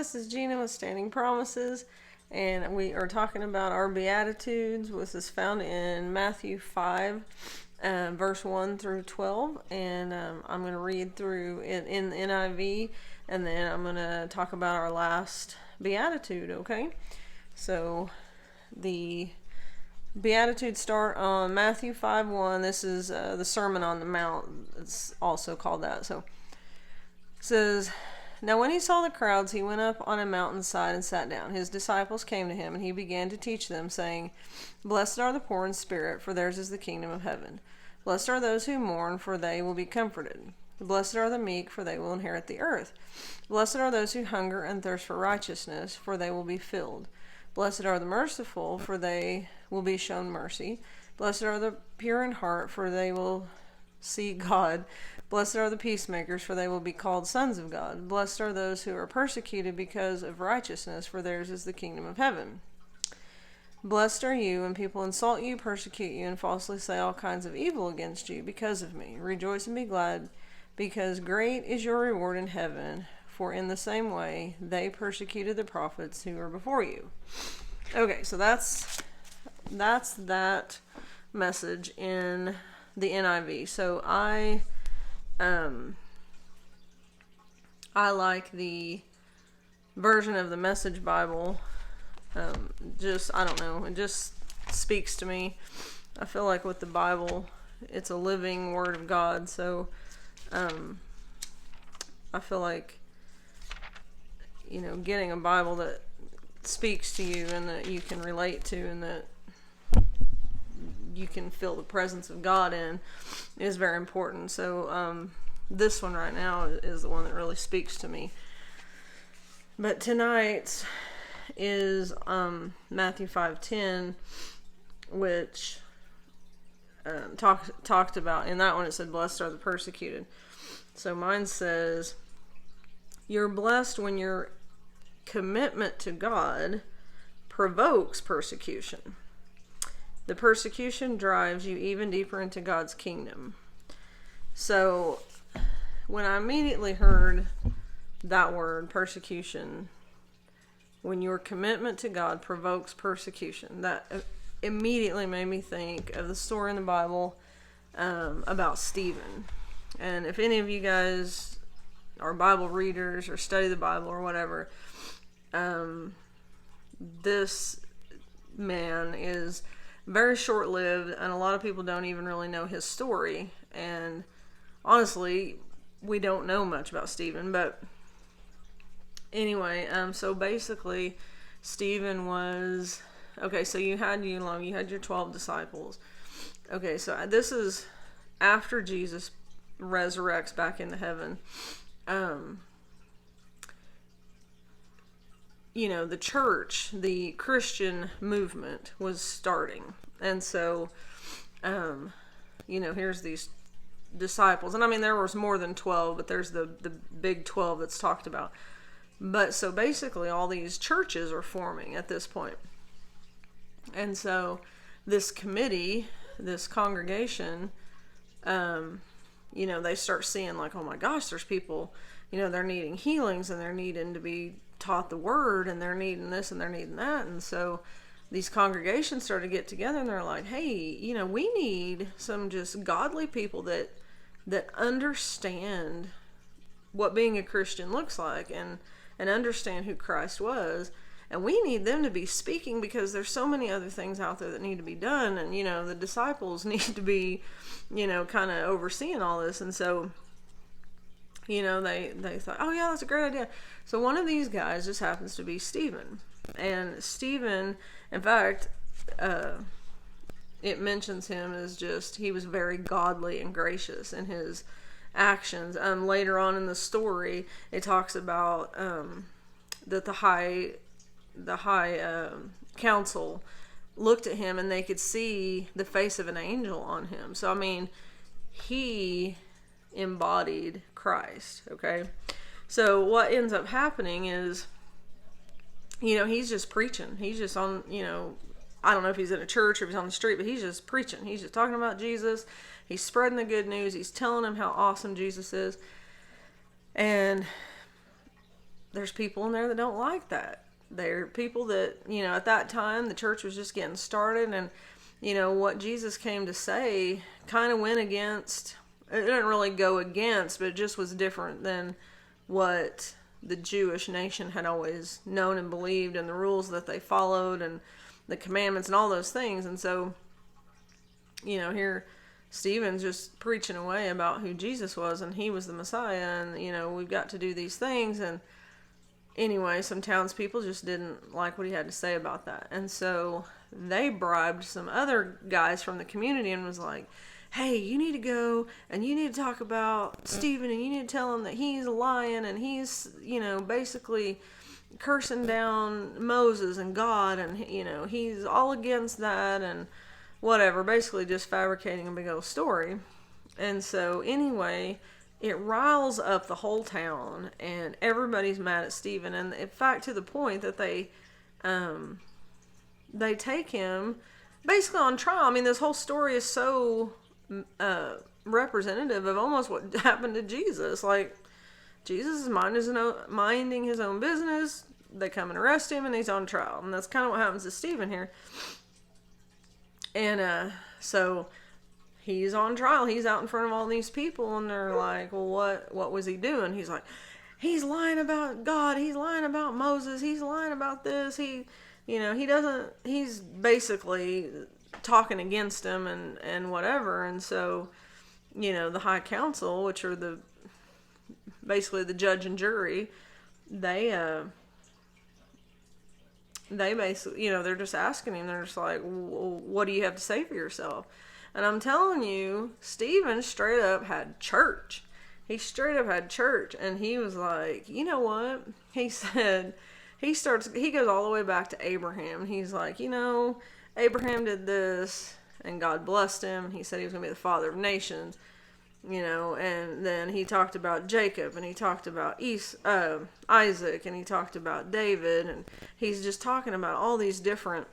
this is Gina with Standing Promises, and we are talking about our Beatitudes, which is found in Matthew 5, verse 1 through 12, and I'm going to read through it in the NIV, and then I'm going to talk about our last Beatitude, okay? So, the Beatitudes start on Matthew 5:1. This is the Sermon on the Mount. It's also called that. So, it says, "Now when he saw the crowds, he went up on a mountainside and sat down. His disciples came to him, and he began to teach them, saying, 'Blessed are the poor in spirit, for theirs is the kingdom of heaven. Blessed are those who mourn, for they will be comforted. Blessed are the meek, for they will inherit the earth. Blessed are those who hunger and thirst for righteousness, for they will be filled. Blessed are the merciful, for they will be shown mercy. Blessed are the pure in heart, for they will see God. Blessed are the peacemakers, for they will be called sons of God. Blessed are those who are persecuted because of righteousness, for theirs is the kingdom of heaven. Blessed are you when people insult you, persecute you, and falsely say all kinds of evil against you because of me. Rejoice and be glad, because great is your reward in heaven, for in the same way they persecuted the prophets who were before you.'" Okay, so that's that message in the NIV. So I like the version of the Message Bible. I don't know, it just speaks to me. I feel like with the Bible, it's a living Word of God, so I feel like, getting a Bible that speaks to you and that you can relate to and that you can feel the presence of God in is very important. So this one right now is the one that really speaks to me. But tonight's is Matthew 5:10, which talked about, in that one it said, "Blessed are the persecuted." So mine says, "You're blessed when your commitment to God provokes persecution. The persecution drives you even deeper into God's kingdom." So when I immediately heard that word, persecution, when your commitment to God provokes persecution, that immediately made me think of the story in the Bible about Stephen. And if any of you guys are Bible readers or study the Bible or whatever, this man is very short-lived, and a lot of people don't even really know his story. And honestly, we don't know much about Stephen, but anyway, so basically, Stephen was, okay, so you had your 12 disciples. Okay, so this is after Jesus resurrects back into heaven. The church, the Christian movement was starting. And so, here's these disciples. And I mean, there was more than 12, but there's the big 12 that's talked about. But so basically all these churches are forming at this point. And so this committee, this congregation, they start seeing like, oh my gosh, there's people, they're needing healings and they're needing to be taught the word and they're needing this and they're needing that. And so these congregations started to get together and they're like, hey, we need some just godly people that understand what being a Christian looks like and understand who Christ was. And we need them to be speaking because there's so many other things out there that need to be done. And, the disciples need to be, kind of overseeing all this. And so, they thought, oh yeah, that's a great idea. So one of these guys just happens to be Stephen. And Stephen, in fact, it mentions him as he was very godly and gracious in his actions. Later on in the story, it talks about that the high council looked at him and they could see the face of an angel on him. So I mean, he embodied Christ. Okay, so what ends up happening is, he's just preaching. He's just on, I don't know if he's in a church or if he's on the street, but he's just preaching. He's just talking about Jesus. He's spreading the good news. He's telling them how awesome Jesus is. And there's people in there that don't like that. They're people that, at that time, the church was just getting started, and, what Jesus came to say kind of went against, it didn't really go against, but it just was different than what the Jewish nation had always known and believed, and the rules that they followed, and the commandments, and all those things. And so, here Stephen's just preaching away about who Jesus was, and he was the Messiah, and, we've got to do these things. And anyway, some townspeople just didn't like what he had to say about that. And so they bribed some other guys from the community and was like, hey, you need to go and you need to talk about Stephen, and you need to tell him that he's lying, and he's, basically cursing down Moses and God, and, he's all against that, and whatever, basically just fabricating a big old story. And so anyway, it riles up the whole town, and everybody's mad at Stephen, and in fact to the point that they take him basically on trial. I mean, this whole story is so representative of almost what happened to Jesus. Like, Jesus is minding his own business, they come and arrest him, and he's on trial. And that's kind of what happens to Stephen here. And so he's on trial. He's out in front of all these people, and they're like, well, what was he doing? He's like, he's lying about God. He's lying about Moses. He's lying about this. He's basically talking against him and whatever. And so, the high council, which are basically the judge and jury, they basically, they're just asking him, they're just like, well, what do you have to say for yourself? And I'm telling you, Stephen straight up had church. He straight up had church. And he was like, you know what? He said, he goes all the way back to Abraham. He's like, Abraham did this, and God blessed him. He said he was going to be the father of nations. And then he talked about Jacob, and he talked about Isaac, and he talked about David, and he's just talking about all these different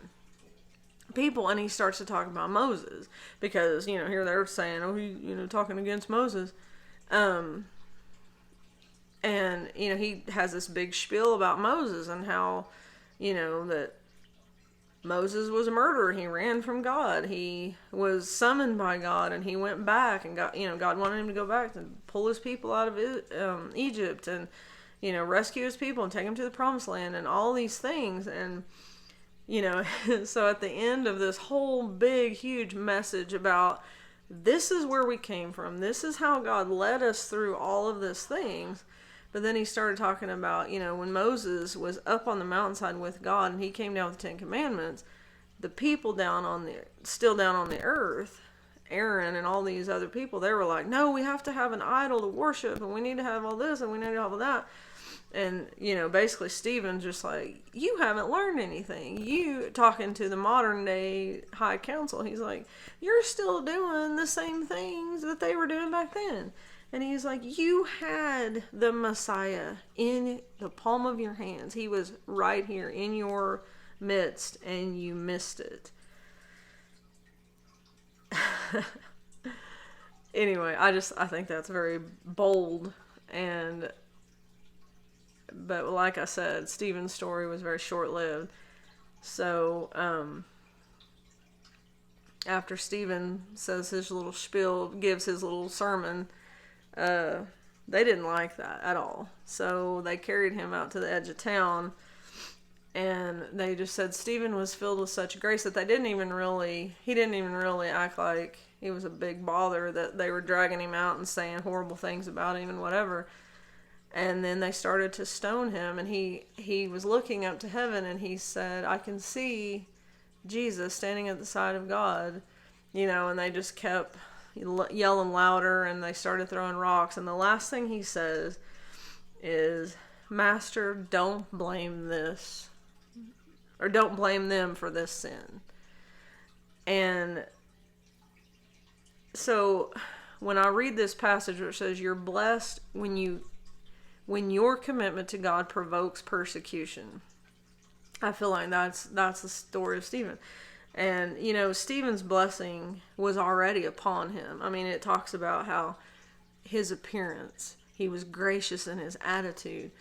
people, and he starts to talk about Moses, because, here they're saying, oh, he, talking against Moses, and, he has this big spiel about Moses, and how, that Moses was a murderer. He ran from God. He was summoned by God, and he went back, and God wanted him to go back and pull his people out of Egypt, and, rescue his people and take them to the promised land, and all these things. And, so at the end of this whole big, huge message about this is where we came from, this is how God led us through all of these things. But then he started talking about, when Moses was up on the mountainside with God and he came down with the 10 Commandments, the people still down on the earth, Aaron and all these other people, they were like, no, we have to have an idol to worship, and we need to have all this, and we need to have all that. And, basically Stephen's just like, you haven't learned anything. You, talking to the modern day high council, he's like, you're still doing the same things that they were doing back then. And he's like, you had the Messiah in the palm of your hands. He was right here in your midst, and you missed it. Anyway, I think that's very bold. But like I said, Stephen's story was very short-lived. So, after Stephen says his little spiel, gives his little sermon, they didn't like that at all. So they carried him out to the edge of town, and they just said Stephen was filled with such grace that he didn't even really act like he was a big bother, that they were dragging him out and saying horrible things about him and whatever. And then they started to stone him, and he was looking up to heaven, and he said, I can see Jesus standing at the side of God, and they just kept yelling louder, and they started throwing rocks. And the last thing he says is, Master, don't blame them for this sin. And so when I read this passage where it says you're blessed when your commitment to God provokes persecution, I feel like that's the story of Stephen. And, Stephen's blessing was already upon him. I mean, it talks about how his appearance, he was gracious in his attitude.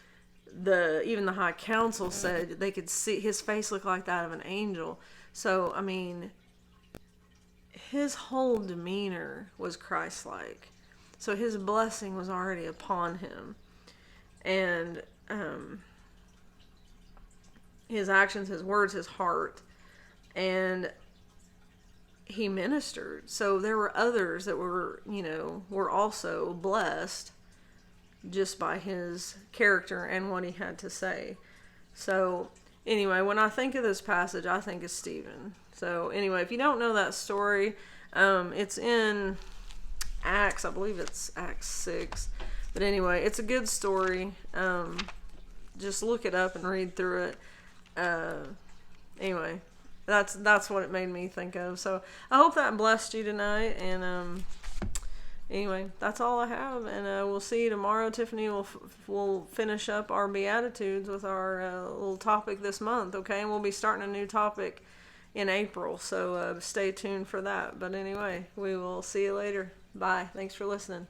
even the high council said they could see his face looked like that of an angel. So, I mean, his whole demeanor was Christ-like. So his blessing was already upon him. And his actions, his words, his heart. And he ministered. So there were others that were also blessed just by his character and what he had to say. So anyway, when I think of this passage, I think of Stephen. So anyway, if you don't know that story, it's in Acts. I believe it's Acts 6. But anyway, it's a good story. Just look it up and read through it. Anyway, that's what it made me think of. So I hope that blessed you tonight. And anyway, that's all I have. And we'll see you tomorrow. Tiffany will finish up our Beatitudes with our little topic this month. Okay, and we'll be starting a new topic in April. So stay tuned for that. But anyway, we will see you later. Bye. Thanks for listening.